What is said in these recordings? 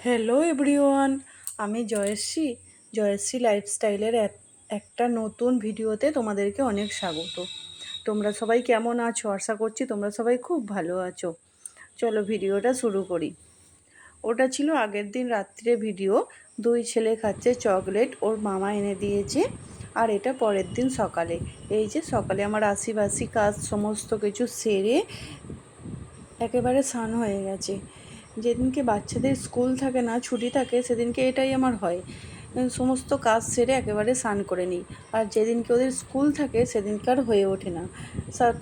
Hello everyone, আমি জয়শ্রী লাইফস্টাইলের একটা নতুন ভিডিওতে তোমাদেরকে অনেক স্বাগত। তোমরা সবাই কেমন আছো? আশা করছি তোমরা সবাই খুব ভালো আছো। চলো ভিডিওটা শুরু করি। ওটা ছিল আগের দিন রাত্রে ভিডিও। দুই ছেলে খাচ্ছে চকলেট, ওর মামা এনে দিয়েছে। আর এটা পরের দিন সকালে। এই যে সকালে আমার আশিবাসি কাজ সমস্ত কিছু সেরে একেবারে স্নান হয়ে গেছে। যেদিনকে বাচ্চাদের স্কুল থাকে না, ছুটি থাকে, সেদিনকে এটাই আমার হয়, সমস্ত কাজ সেরে একেবারে স্নান করে নিই। আর যেদিনকে ওদের স্কুল থাকে সেদিনকে আর হয়ে ওঠে না,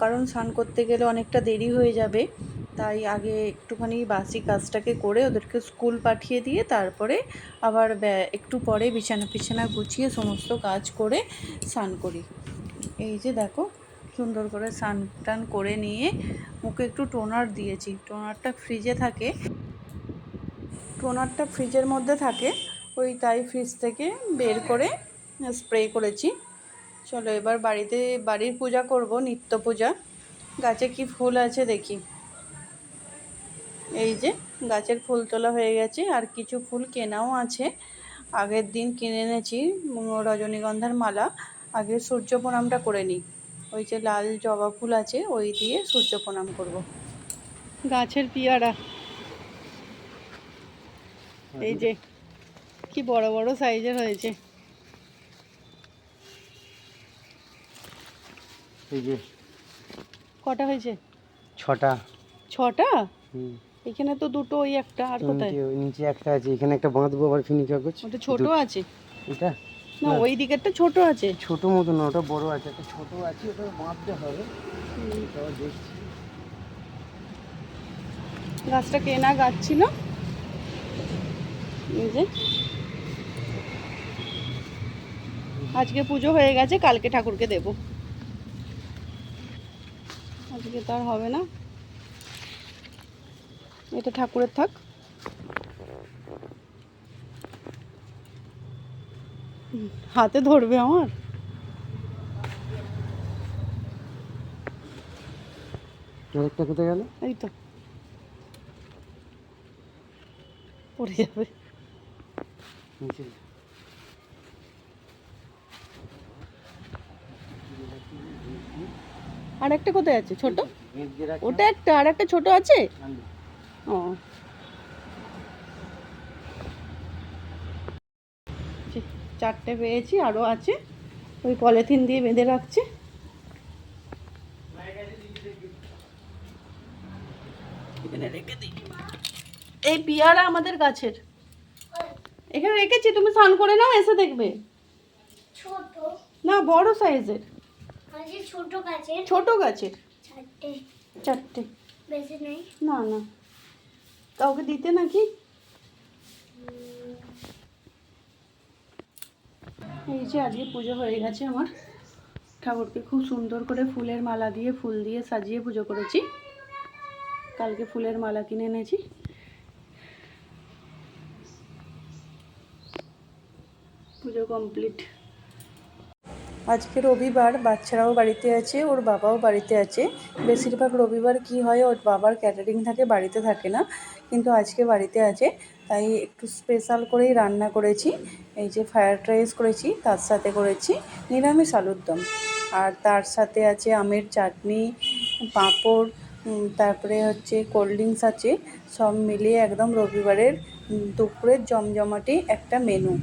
কারণ স্নান করতে গেলে অনেকটা দেরি হয়ে যাবে। তাই আগে একটুখানি বাসি কাজটাকে করে ওদেরকে স্কুল পাঠিয়ে দিয়ে তারপরে আবার একটু পরে বিছানা গুছিয়ে সমস্ত কাজ করে স্নান করি। এই যে দেখো, সুন্দর করে স্নান টান করে নিয়ে মুখে একটু টোনার দিয়েছি। টোনারটা ফ্রিজের মধ্যে থাকে, তাই ফ্রিজ থেকে বের করে স্প্রে করেছি। চলো এবার বাড়ির পূজা করব, নিত্য পূজা। গাছে কি ফুল আছে দেখি। এই যে গাছের ফুল তোলা হয়ে গেছে, আর কিছু ফুল কেনাও আছে। আগের দিন কিনে এনেছি রজনীগন্ধার মালা। আগে সূর্য প্রণামটা করে নিই। ওই যে লাল জবা ফুল আছে, ওই দিয়ে সূর্য প্রণাম করব। গাছের পিয়ারা এই যে কি বড় বড় সাইজের হয়েছে। এই যে কটা হয়েছে? ছটা। ছটা? এখানে তো দুটো, ওই একটা, আর কোথায়? নিচে একটা আছে, এখানে একটা বাঁধবো আবার ফিনি কাগজ। ওটা ছোট আছে? এটা না, ওই দিকেরটা ছোট আছে। ছোট মতো না, ওটা বড় আছে, একটা ছোট আছে, ওটা বাঁধতে হবে। দেখছি। গাছটা কেনা গাছ ছিল। এই যে আজকে পুজো হয়ে গেছে, কালকে ঠাকুরকে দেব। আজকে তো আর হবে না, এটা ঠাকুরের থাক। হাতে ধরবে আমার। আরেকটা কোথায় গেল? এই তো পড়ে যাবে। আর একটা কোথায় আছে ছোট? ওটা একটা, আর একটা ছোট আছে। ও, চারটে পেয়েছি, আরও আছে, ওই পলিথিন দিয়ে বেঁধে রাখছে। এখানে রেখে দিই। এই পিয়ারা আমাদের গাছের, এখানে রেখেছি, তুমি স্নান করে নাও, এসে দেখবে। ছোট না, বড় সাইজের। ছোট গাছের চারটে। বেশি নেই। না না, কাউকে দিতে নাকি। এই যে আজকে পুজো হয়ে গেছে আমার। ঠাকুরকে খুব সুন্দর করে ফুলের মালা দিয়ে, ফুল দিয়ে সাজিয়ে পুজো করেছি। কালকে ফুলের মালা কিনে এনেছি। পুজো কমপ্লিট। আজকে রবিবার, বাচ্চারাও বাড়িতে আছে, ওর বাবাও বাড়িতে আছে। বেশিরভাগ রবিবার কি হয়, ওর বাবার ক্যাটারিং থাকে, বাড়িতে থাকে না, কিন্তু আজকে বাড়িতে আছে। তাই একটু স্পেশাল করেই রান্না করেছি। এই যে ফ্রায়েড রাইস করেছি, তার সাথে করেছি নিরামিষ আলুর দম। আর তার সাথে আছে আমের চাটনি, পাঁপড়, তারপরে হচ্ছে কোল্ড ড্রিঙ্কস আছে। সব মিলিয়ে একদম রবিবারের দুপুরের জমজমাটি একটা মেনু।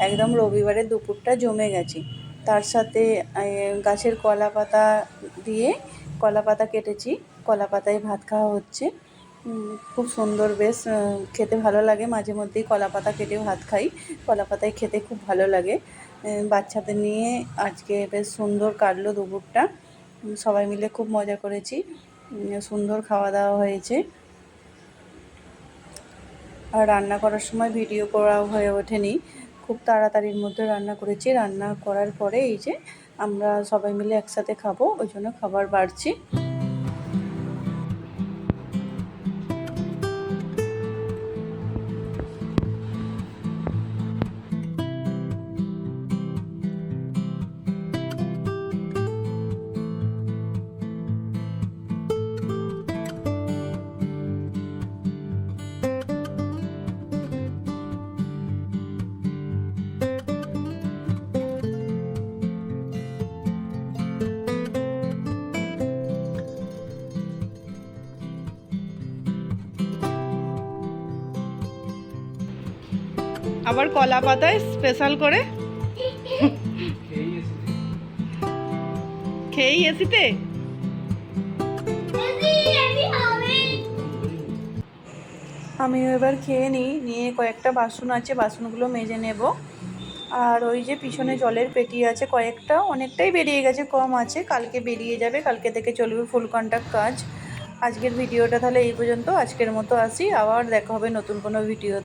একদম রবিবারের দুপুরটা জমে গেছে। তার সাথে গাছের কলা পাতা দিয়ে কলা পাতা কেটেছি, কলা পাতায় ভাত খাওয়া হচ্ছে। খুব সুন্দর, বেশ খেতে ভালো লাগে। মাঝে মধ্যেই কলা পাতা কেটে ভাত খাই, কলা পাতায় খেতে খুব ভালো লাগে। বাচ্চাদের নিয়ে আজকে বেশ সুন্দর কাটলো দুপুরটা। সবাই মিলে খুব মজা করেছি, সুন্দর খাওয়া দাওয়া হয়েছে। আর রান্না করার সময় ভিডিও করা হয়ে ওঠেনি, খুব তাড়াতাড়ির মধ্যে রান্না করেছি। রান্না করার পরে এই যে আমরা সবাই মিলে একসাথে খাবো, ওই জন্য খাবার বাড়ছি। আবার কলা পাতায় স্পেশাল করে খেয়েই এসিতে। আমিও এবার খেয়ে নিয়ে কয়েকটা বাসন আছে, বাসনগুলো মেজে নেব। আর ওই যে পিছনে জলের পেটি আছে কয়েকটা, অনেকটাই বেরিয়ে গেছে, কম আছে, কালকে বেরিয়ে যাবে, কালকে থেকে চলবে ফুল কন্ট্যাক্ট কাজ। আজকের ভিডিওটা তাহলে এই পর্যন্ত, আজকের মতো আসি, আবার দেখা হবে নতুন কোনো ভিডিও।